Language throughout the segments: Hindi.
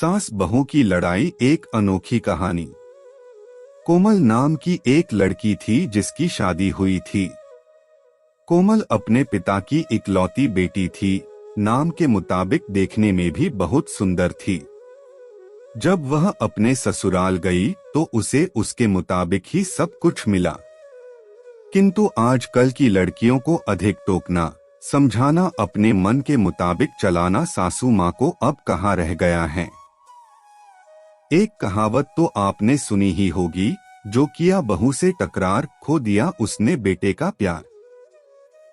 सास बहू की लड़ाई, एक अनोखी कहानी। कोमल नाम की एक लड़की थी जिसकी शादी हुई थी। कोमल अपने पिता की इकलौती बेटी थी। नाम के मुताबिक देखने में भी बहुत सुंदर थी। जब वह अपने ससुराल गई तो उसे उसके मुताबिक ही सब कुछ मिला। किंतु आजकल की लड़कियों को अधिक टोकना, समझाना, अपने मन के मुताबिक चलाना सासू माँ को अब कहाँ रह गया है। एक कहावत तो आपने सुनी ही होगी, जो किया बहू से टकरार, खो दिया उसने बेटे का प्यार।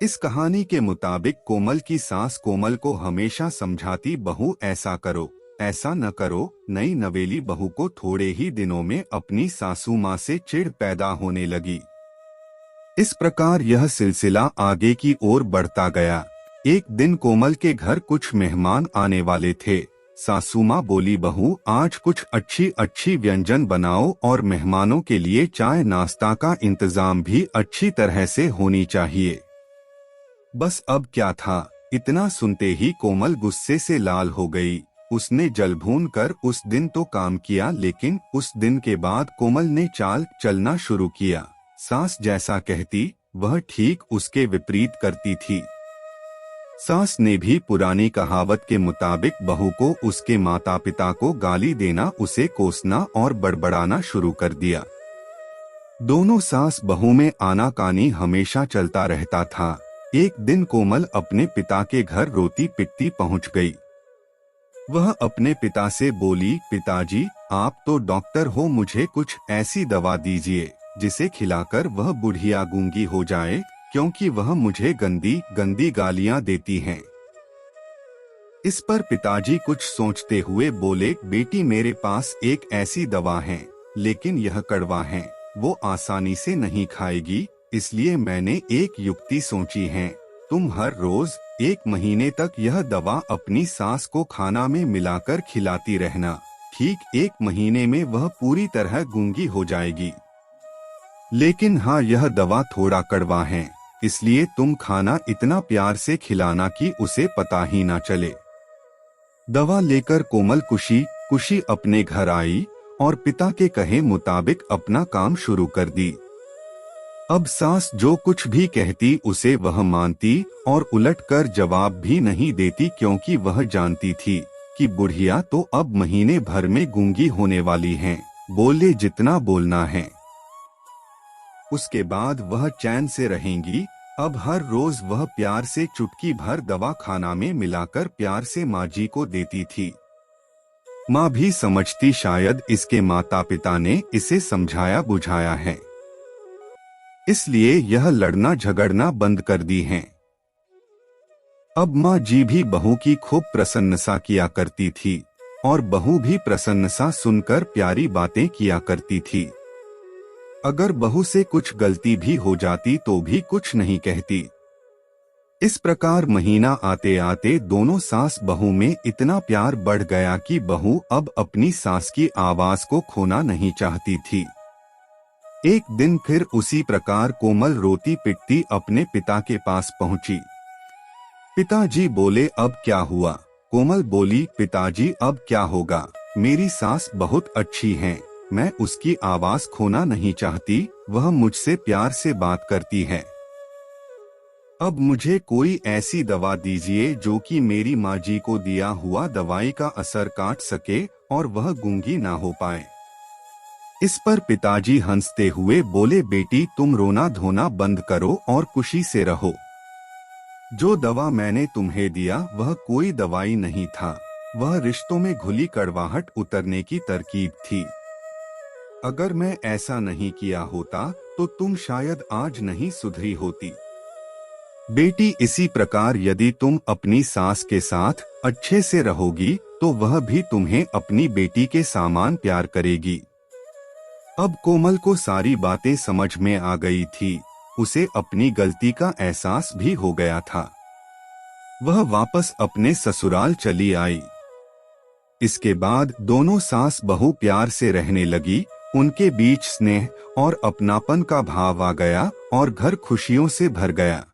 इस कहानी के मुताबिक कोमल की सास कोमल को हमेशा समझाती, बहू ऐसा करो, ऐसा न करो। नई नवेली बहू को थोड़े ही दिनों में अपनी सासू माँ से चिढ़ पैदा होने लगी। इस प्रकार यह सिलसिला आगे की ओर बढ़ता गया। एक दिन कोमल के घर कुछ मेहमान आने वाले थे। सासू माँ बोली, बहू आज कुछ अच्छी अच्छी व्यंजन बनाओ और मेहमानों के लिए चाय नाश्ता का इंतजाम भी अच्छी तरह से होनी चाहिए। बस अब क्या था, इतना सुनते ही कोमल गुस्से से लाल हो गई। उसने जल भून कर उस दिन तो काम किया, लेकिन उस दिन के बाद कोमल ने चाल चलना शुरू किया। सास जैसा कहती वह ठीक उसके विपरीत करती थी। सास ने भी पुरानी कहावत के मुताबिक बहू को उसके माता पिता को गाली देना, उसे कोसना और बड़बड़ाना शुरू कर दिया। दोनों सास बहू में आनाकानी हमेशा चलता रहता था। एक दिन कोमल अपने पिता के घर रोती पिटती पहुंच गई। वह अपने पिता से बोली, पिताजी आप तो डॉक्टर हो, मुझे कुछ ऐसी दवा दीजिए जिसे खिलाकर वह बुढ़िया गूंगी हो जाए, क्योंकि वह मुझे गंदी गंदी गालियां देती हैं। इस पर पिताजी कुछ सोचते हुए बोले, बेटी मेरे पास एक ऐसी दवा है, लेकिन यह कड़वा है, वो आसानी से नहीं खाएगी, इसलिए मैंने एक युक्ति सोची है। तुम हर रोज 1 महीने तक यह दवा अपनी सास को खाना में मिलाकर खिलाती रहना। ठीक 1 महीने में वह पूरी तरह गूंगी हो जाएगी। लेकिन हाँ, यह दवा थोड़ा कड़वा है, इसलिए तुम खाना इतना प्यार से खिलाना कि उसे पता ही ना चले। दवा लेकर कोमल खुशी खुशी अपने घर आई और पिता के कहे मुताबिक अपना काम शुरू कर दी। अब सास जो कुछ भी कहती उसे वह मानती और उलटकर जवाब भी नहीं देती, क्योंकि वह जानती थी कि बुढ़िया तो अब महीने भर में गूंगी होने वाली हैं, बोले जितना बोलना है। उसके बाद वह चैन से रहेंगी। अब हर रोज वह प्यार से चुटकी भर दवा खाना में मिलाकर प्यार से माँ जी को देती थी। माँ भी समझती शायद इसके माता पिता ने इसे समझाया बुझाया है, इसलिए यह लड़ना झगड़ना बंद कर दी हैं। अब माँ जी भी बहू की खूब प्रशंसा किया करती थी और बहू भी प्रशंसा सुनकर प्यारी बातें किया करती थी। अगर बहू से कुछ गलती भी हो जाती तो भी कुछ नहीं कहती। इस प्रकार महीना आते आते दोनों सास बहू में इतना प्यार बढ़ गया कि बहू अब अपनी सास की आवाज को खोना नहीं चाहती थी। एक दिन फिर उसी प्रकार कोमल रोती पिटती अपने पिता के पास पहुंची। पिताजी बोले, अब क्या हुआ? कोमल बोली, पिताजी अब क्या होगा, मेरी सास बहुत अच्छी हैं, मैं उसकी आवाज खोना नहीं चाहती, वह मुझसे प्यार से बात करती है। अब मुझे कोई ऐसी दवा दीजिए जो कि मेरी माँ जी को दिया हुआ दवाई का असर काट सके और वह गूंगी ना हो पाए। इस पर पिताजी हंसते हुए बोले, बेटी तुम रोना धोना बंद करो और खुशी से रहो। जो दवा मैंने तुम्हें दिया वह कोई दवाई नहीं था, वह रिश्तों में घुली कड़वाहट उतरने की तरकीब थी। अगर मैं ऐसा नहीं किया होता तो तुम शायद आज नहीं सुधरी होती। बेटी इसी प्रकार यदि तुम अपनी सास के साथ अच्छे से रहोगी तो वह भी तुम्हें अपनी बेटी के समान प्यार करेगी। अब कोमल को सारी बातें समझ में आ गई थी, उसे अपनी गलती का एहसास भी हो गया था। वह वापस अपने ससुराल चली आई। इसके बाद दोनों सास बहू प्यार से रहने लगी। उनके बीच स्नेह और अपनापन का भाव आ गया और घर खुशियों से भर गया।